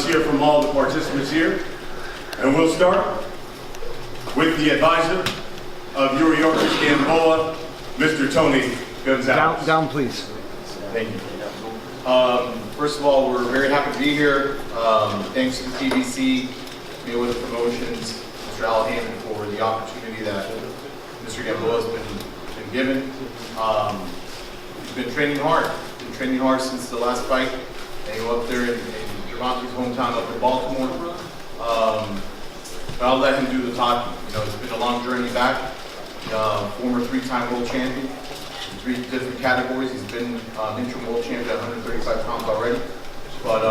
let's hear from all the participants here. And we'll start with the advisor of Yuriorkis Gamboa, Mr. Tony Gonzalez. Down, please. Thank you. First of all, we're very happy to be here. Thanks to the TBC, me with the promotions, Mr. Al Hammond for the opportunity that Mr. Gamboa has been given. He's been training hard since the last fight. They go up there in Gervonta's hometown up in Baltimore. But I'll let him do the talking. You know, it's been a long journey back. Former 3-time world champion in 3 different categories. He's been interim world champion at 135 pounds already. But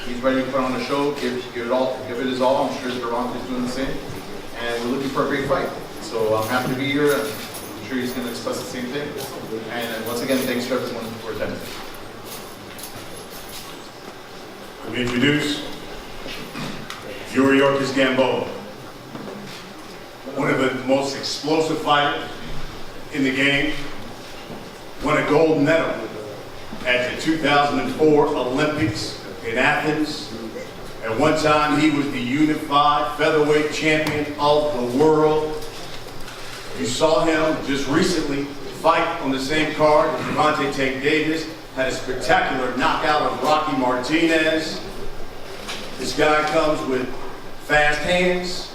he's ready to put on a show, give it his all. I'm sure Gervonta is doing the same. And we're looking for a great fight. So I'm happy to be here. I'm sure he's going to discuss the same thing. And once again, thanks to everyone for attending. We introduce Yuriorkis Gamboa, one of the most explosive fighters in the game, won a gold medal at the 2004 Olympics in Athens. At one time, he was the unified featherweight champion of the world. You saw him just recently fight on the same card as Gervonta Tank Davis, had a spectacular knockout of Rocky Martinez. This guy comes with fast hands,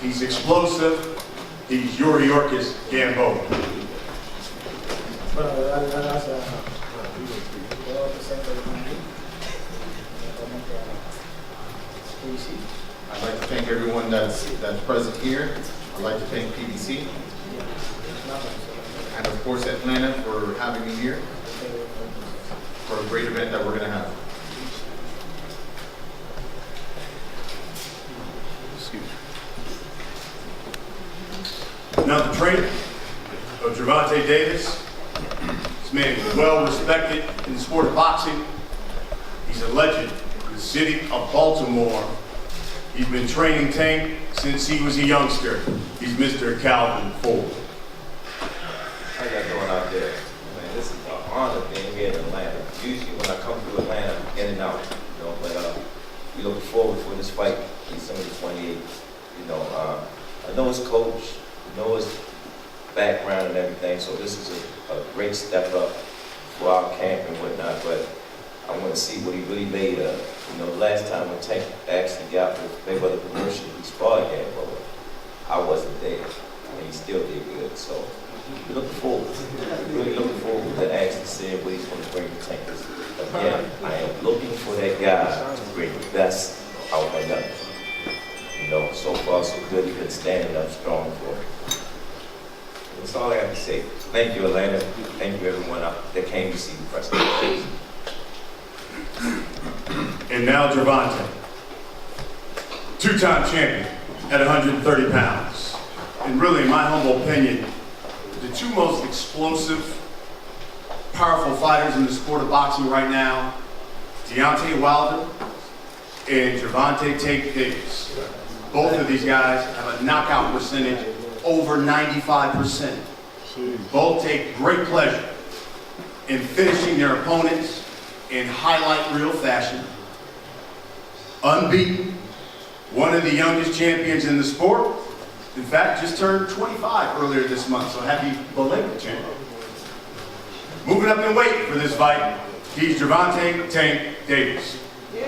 he's explosive, he's Yuriorkis Gamboa. I'd like to thank everyone that's present here. I'd like to thank PBC. And of course Atlanta for having me here for a great event that we're going to have. Now the trainer of Gervonta Davis, this man is well respected in the sport of boxing. He's a legend in the city of Baltimore. He's been training Tank since he was a youngster. He's Mr. Calvin Ford. How y'all doing out there? Man, this is an honor being here in Atlanta. Usually when I come through Atlanta, I'm in and out, you know, but we look forward for this fight, December 28th. You know, I know his coach, I know his background and everything, so this is a great step up for our camp and whatnot, but I want to see what he really made of. You know, last time when Tank actually got with Mayweather Commercial, he sparred Gamboa. I wasn't there, and he still did good, so we're looking forward. Really looking forward to actually seeing what he's going to bring to Tank. Again, I am looking for that guy to bring the best out of another. You know, so far so good. He's been standing up strong for him. That's all I have to say. Thank you, Atlanta. Thank you, everyone that came to see the press conference. And now Gervonta, 2-time champion at 130 pounds. And really, in my humble opinion, the 2 most explosive, powerful fighters in the sport of boxing right now, Deontay Wilder and Gervonta Tank Davis. Both of these guys have a knockout percentage over 95%. Both take great pleasure in finishing their opponents in highlight reel fashion. Unbeaten, one of the youngest champions in the sport. In fact, just turned 25 earlier this month, so happy belated champion. Moving up in weight for this fight, he's Gervonta Tank Davis. I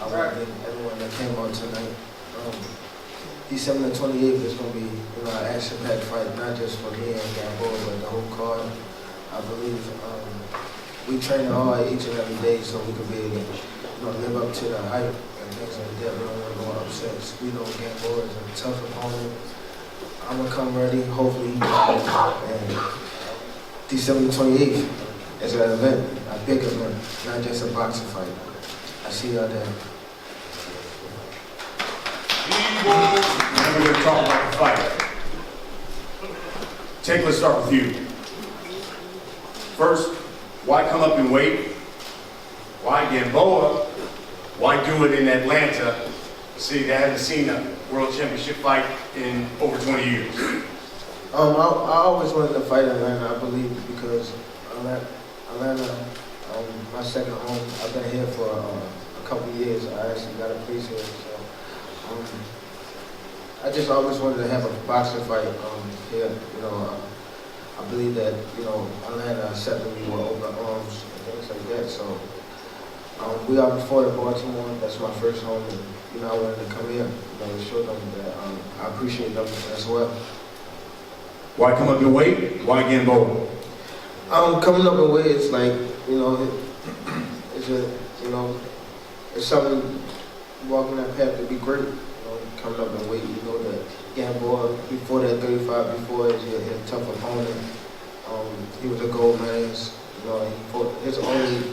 want to thank everyone that came out tonight. December 28th is going to be, you know, an action-packed fight, not just for me and Gamboa, but the whole card. I believe we train hard each and every day so we can be able to, you know, live up to the hype and things like that. We don't want to go upset. We know Gamboa is a tough opponent. I'm going to come ready, hopefully. And December 28th is an event, a big event, not just a boxing fight. I see y'all there. Now we're going to talk about the fight. Tank, let's start with you. First, why come up in weight? Why Gamboa? Why do it in Atlanta? See, they haven't seen a world championship fight in over 20 years. I always wanted to fight in Atlanta, I believe, because Atlanta, my second home. I've been here for a couple of years. I actually got a place here, so I just always wanted to have a boxing fight here. You know, I believe that Atlanta accepted me with open arms and things like that. So we are before the Baltimore. That's my first home, and I wanted to come here. To show them that I appreciate them as well. Why come up your weight? Why Gamboa? Coming up in weight, it's like, it's something, walking that path to be great. Coming up in weight, that Gamboa, before that 35, before he had a tough opponent. He was a gold medalist. His only,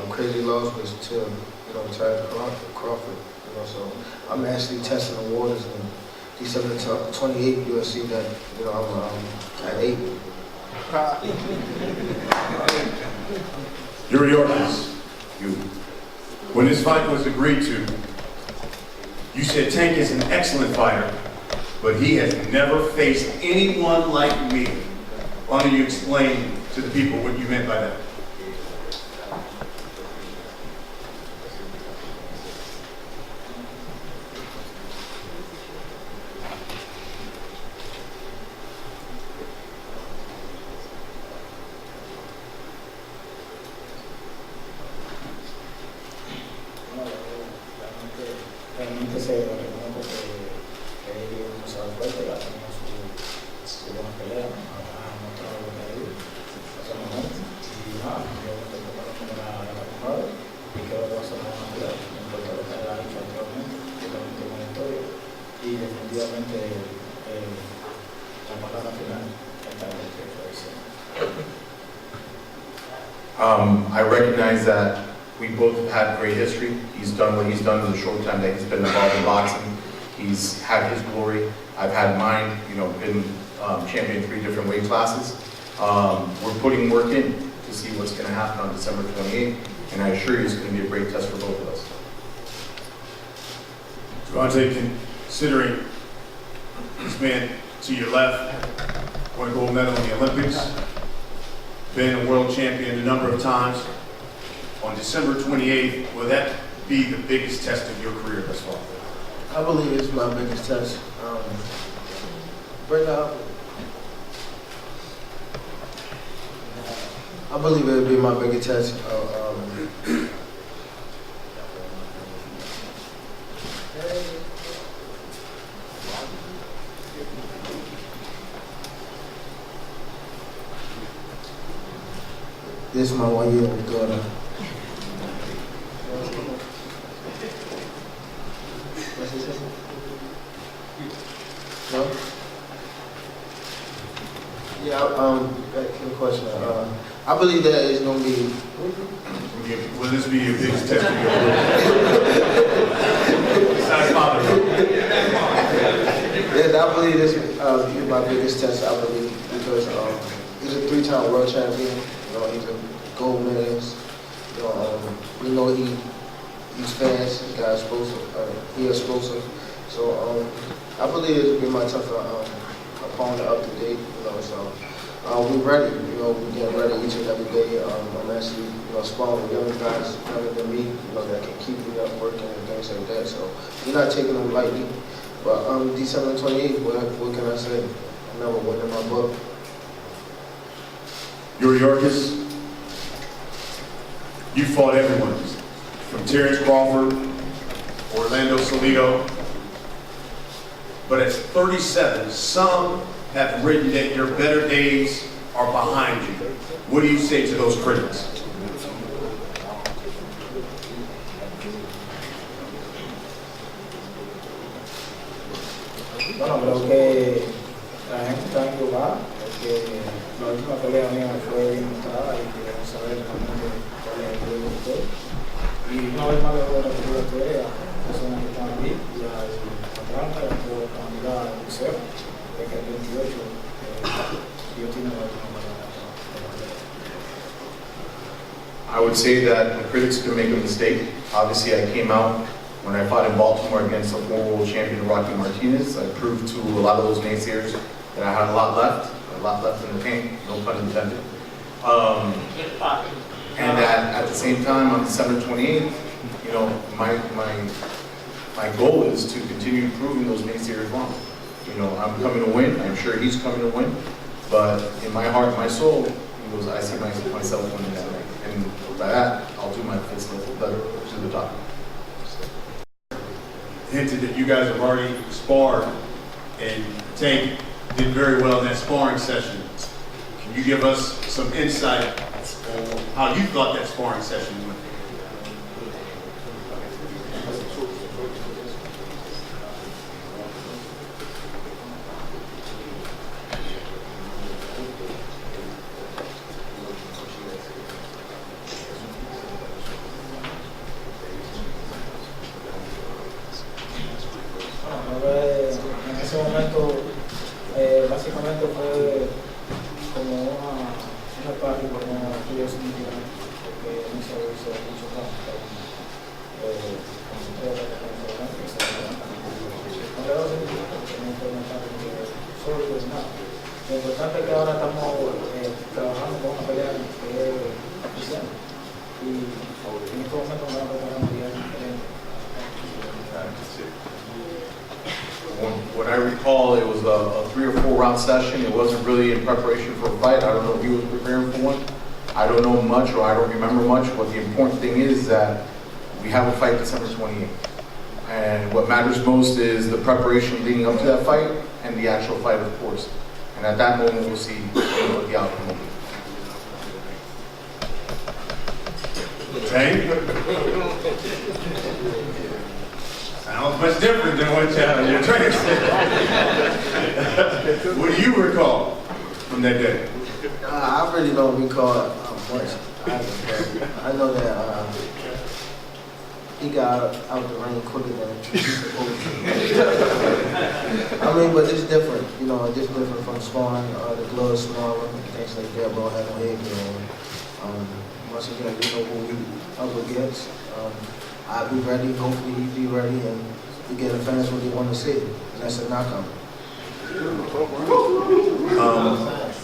crazy loss was to, Terrence Crawford. So I'm actually testing the waters, and December 28th, you'll see that, I'm at 8. Yuriorkis, when this fight was agreed to, you said Tank is an excellent fighter, but he has never faced anyone like me. Why don't you explain to the people what you meant by that? Realmente se reconozco que él es un sábado fuerte, ya tenemos su buena pelea, ha mostrado lo que ha ido hasta el momento. Y nada, yo estoy preparado como la temporada y creo que va a ser una buena pelea, no importa lo que haya hecho anteriormente, yo también tengo una historia y definitivamente la palabra final está en el que fue diciendo. I recognize that we both have had great history. He's done what he's done in the short time that he's been involved in boxing. He's had his glory. I've had mine, been champion in 3 different weight classes. We're putting work in to see what's going to happen on December 28th, and I assure you it's going to be a great test for both of us. Gervonta, considering this man to your left won a gold medal in the Olympics, been a world champion a number of times, on December 28th, will that be the biggest test of your career thus far? I believe it's my biggest test. I believe it'll be my biggest test. This is my 1-year-old daughter. No? Yeah, back to the question. I believe that it's going to be... Will this be your biggest test of your career? Besides fatherhood. Yes, I believe this will be my biggest test, I believe, because he's a 3-time world champion. He's a gold medalist. We know he's fast. He's got explosive. He's explosive. So I believe it will be my tougher opponent up to date. So we're ready. We're getting ready each and every day. I'm actually sparring with young guys younger than me. That can keep me up working and things like that. So we're not taking them lightly. But December 28th, what can I say? I never win in my book. Yuriorkis, you fought everyone, from Terrence Crawford, Orlando Salido, but at 37, some have written that your better days are behind you. What do you say to those critics? Bueno, creo que la gente está equivocada, porque la última pelea mía fue bien mostrada y queremos saber realmente cuál es el juego de todo. Y una vez más le voy a repetir la historia a las personas que están aquí y a Atlanta y a toda la comunidad del museo, de que el 28 Dios tiene la última palabra. I would say that the critics could make a mistake. Obviously, I came out When I fought in Baltimore against a former world champion, Rocky Martinez, I proved to a lot of those naysayers that I had a lot left in the tank, no pun intended. And that at the same time, on December 28th, you know, my goal is to continue proving those naysayers wrong. You know, I'm coming to win. I'm sure he's coming to win. But in my heart, my soul, he goes, I see myself winning that night. And by that, I'll do my fist level better to the top. Hinted that you guys have already sparred, and Tank did very well in that sparring session. Can you give us some insight on how you thought that sparring session went? En ese momento, básicamente fue como una parte como estudio significante, porque no se hizo mucho campo, concentré la adelante y se levanta. Alrededor de no fue una parte solo de nada. Lo importante es que ahora estamos trabajando con una pelea que es oficial, y en este momento me van a preparar un día diferente. When I recall, it was a 3 or 4 round session. It wasn't really in preparation for a fight. I don't know if he was preparing for one. I don't know much, or I don't remember much. But the important thing is that we have a fight December 28th. And what matters most is the preparation leading up to that fight and the actual fight, of course. And at that moment, we'll see what the outcome will be. Tank? Sounds much different than what your trainer said. What do you recall from that day? I really don't recall much. I know that he got out the ring quicker than he's supposed to. I mean, but it's different, you know, it's different from sparring, the gloves smaller, things like that, bro, had no head going. Once again, we know who we up against. I'll be ready, hopefully he'll be ready, and we get the fans what they want to see, and that's a knockout.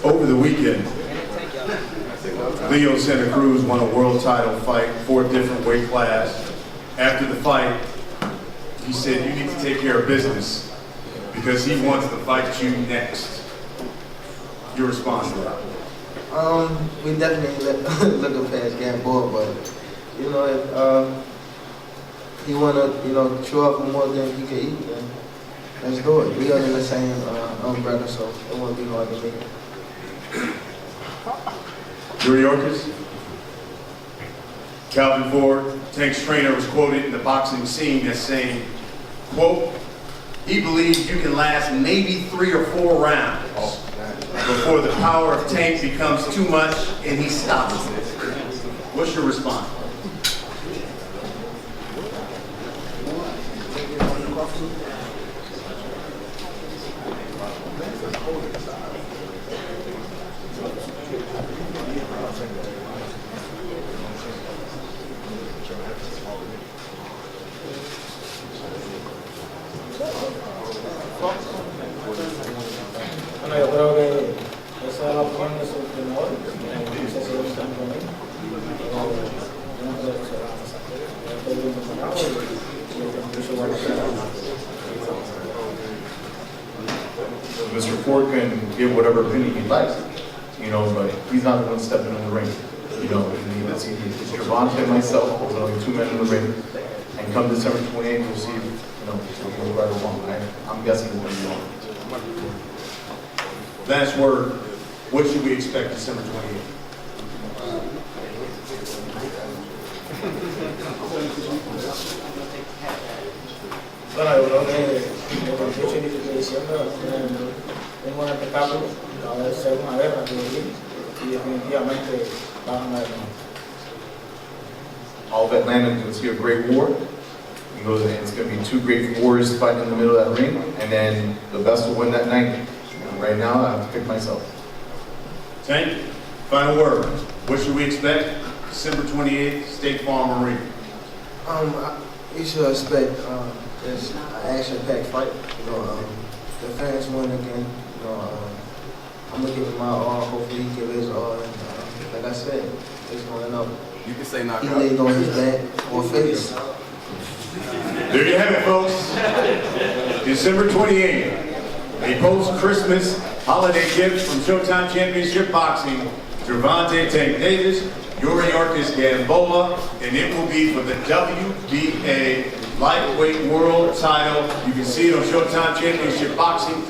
Over the weekend, Leo Santa Cruz won a world title fight, 4 different weight class. After the fight, he said, you need to take care of business because he wants to fight you next. Your response to that? We definitely looking past Gamboa, but you know, if he wanna, you know, show up for more than he can eat, then let's do it. We are in the same umbrella, so it won't be hard to make. Yuriorkis? Calvin Ford, Tank's trainer, was quoted in the boxing scene as saying, quote, he believes you can last maybe 3 or 4 rounds before the power of Tank becomes too much and he stops it. What's your response? Bueno, yo creo que esa es la opinión de su entrenador, no sé si ellos están conmigo, yo no creo que se va a pasar. Yo estoy bien preparado y incluso voy a esperar. Mr. Ford can give whatever opinion he likes, you know, but he's not the one stepping in the ring. You know, it's Gervonta and myself, there's only 2 men in the ring, and come December 28th, we'll see if, you know, if we'll right or wrong. I'm guessing it's going to be wrong. Last word, what should we expect December 28th? Bueno, yo creo que el 18 de diciembre va a tener un buen espectáculo, va a ser una guerra y definitivamente va a ganar el mundo. All of Atlanta is going to see a great war. He goes, and it's going to be 2 great warriors fighting in the middle of that ring, and then the best will win that night. And right now, I have to pick myself. Tank, final word. What should we expect December 28th, State Farm Arena? you should expect just an action-packed fight. You know, the fans win again. You know, I'm gonna give him my all. Hopefully, he give his all. And, like I said, it's going up. You can say He knockout. laid on his back or face. There you have it, folks. December 28th, a post-Christmas holiday gift from Showtime Championship Boxing, Gervonta Tank Davis, Yuriorkis Gamboa, and it will be for the WBA lightweight world title. You can see it on Showtime Championship Boxing,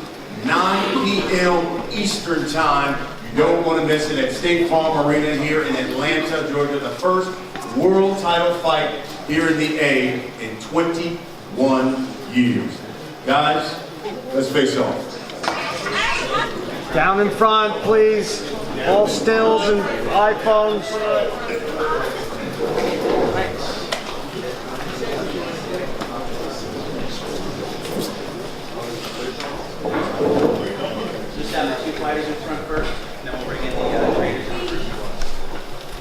9 p.m. Eastern Time. You don't want to miss it at State Farm Arena here in Atlanta, Georgia. The first world title fight here in the A in 21 years. Guys, let's face off. Down in front, please. All stills and iPhones. Just have the two fighters in front first, and then we'll bring in the trainers in first.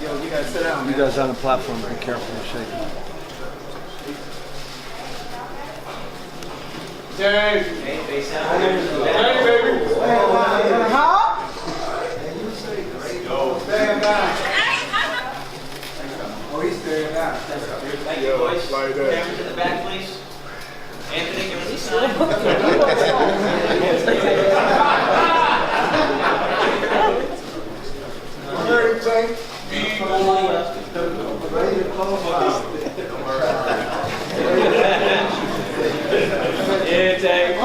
Yo, you gotta sit down, You man. guys on the platform, be careful, you're shaking. Okay, face out. Hey, baby. Oh, he's staying down. Thank you, boys. Cameras in the back, please. Anthony, give us a sign. Yeah, Tank.